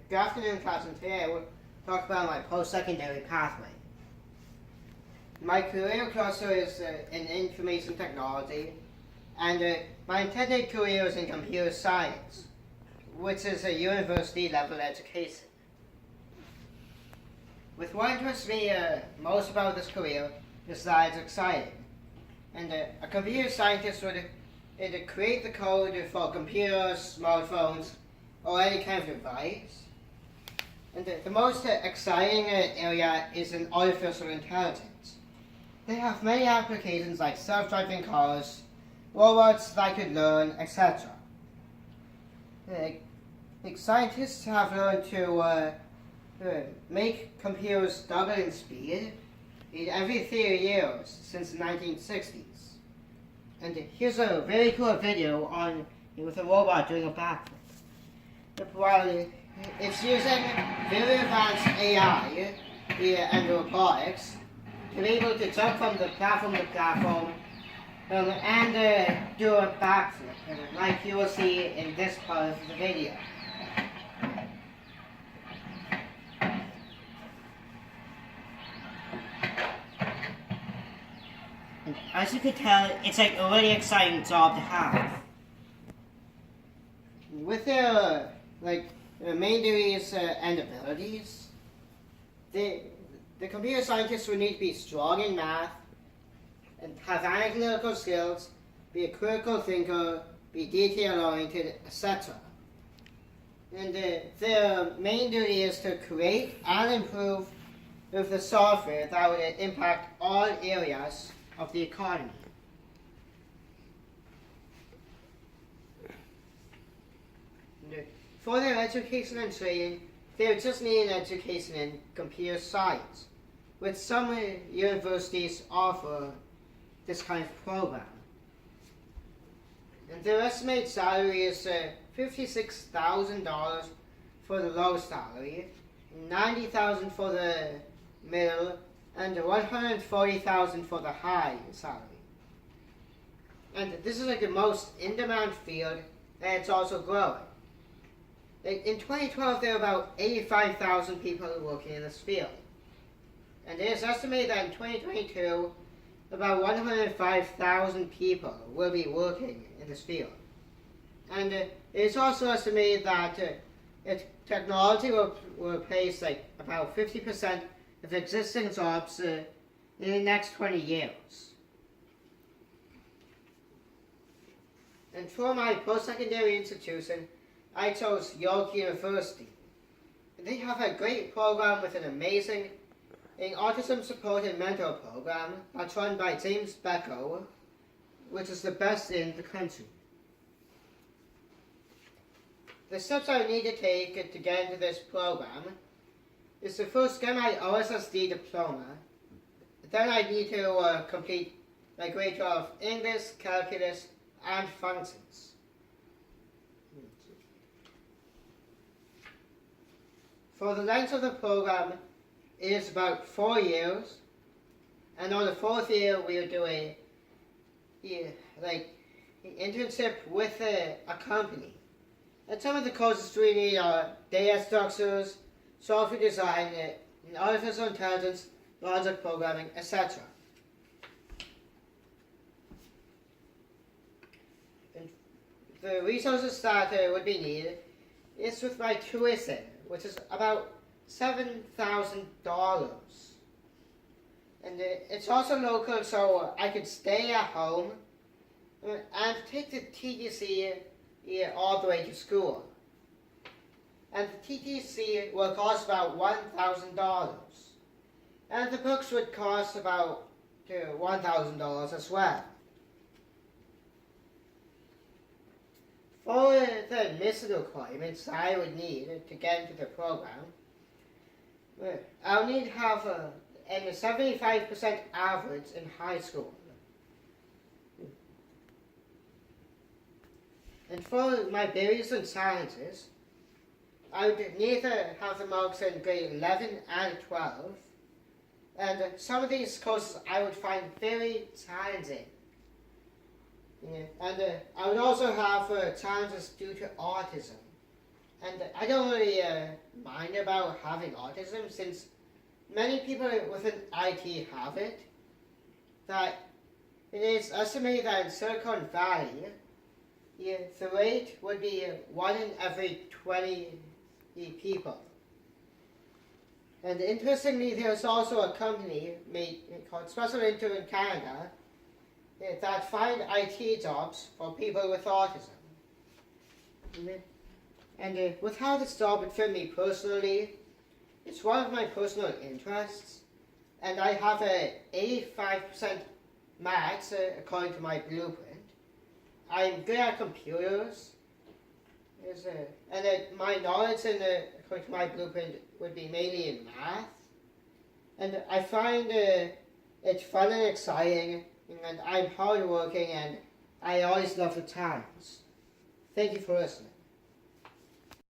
Good afternoon, class, and today I will talk about my post-secondary pathway. My career cluster is in information technology, and my intended career is in computer science, which is a university-level education. With what interests me most about this career is that it's exciting, and a computer scientist would create the code for computers, smartphones, or any kind of device. And the most exciting area is in artificial intelligence. They have many applications like self-driving cars, robots that could learn, etc. Scientists have learned to make computers double in speed every 30 years since the 1960s. And here's a very cool video with a robot doing a backflip. While it's using very advanced AI and robotics to be able to jump from the platform to platform and do a backflip, like you will see in this part of the video. And as you can tell, it's like a really exciting job to have. With their main duties and abilities, the computer scientists would need to be strong in math, and have analytical skills, be a critical thinker, be detail-oriented, etc. And their main duty is to create and improve with the software that would impact all areas of the economy. For their education and training, they would just need an education in computer science, which some universities offer this kind of program. And their estimated salary is $56,000 for the low salary, $90,000 for the middle, and $140,000 for the high salary. And this is like the most in-demand field, and it's also growing. In 2012, there were about 85,000 people working in this field. And it is estimated that in 2022, about 105,000 people will be working in this field. And it is also estimated that technology will replace about 50% of existing jobs in the next 20 years. And for my post-secondary institution, I chose York University. They have a great program with an amazing autism support and mentor program that's run by James Becko, which is the best in the country. The steps I need to take to get into this program is to first get my OSSD diploma. Then I need to complete my grade 12 English, calculus, and functions. For the length of the program, it is about 4 years, and on the 4th year we'll do an internship with a company. And some of the courses we need are data structures, software design, artificial intelligence, logic programming, etc. And the resources that would be needed is with my tuition, which is about $7,000. And it's also local, so I could stay at home and take the TTC all the way to school. And the TTC will cost about $1,000. And the books would cost about $1,000 as well. For the admission requirements I would need to get into the program, I'll need to have a 75% average in high school. And for my berries and sciences, I would need to have the marks in grade 11 and 12. And some of these courses I would find very challenging. And I would also have challenges due to autism. And I don't really mind about having autism, since many people within IT have it. That it is estimated that in Silicon Valley, the rate would be 1 in every 20 people. And interestingly, there's also a company called Special Intern in Canada that find IT jobs for people with autism. And with how this job would fit me personally, it's one of my personal interests, and I have a 85% maths according to my blueprint. I'm good at computers, and my knowledge according to my blueprint would be mainly in math. And I find it fun and exciting, and I'm hardworking, and I always love the challenge. Thank you for listening.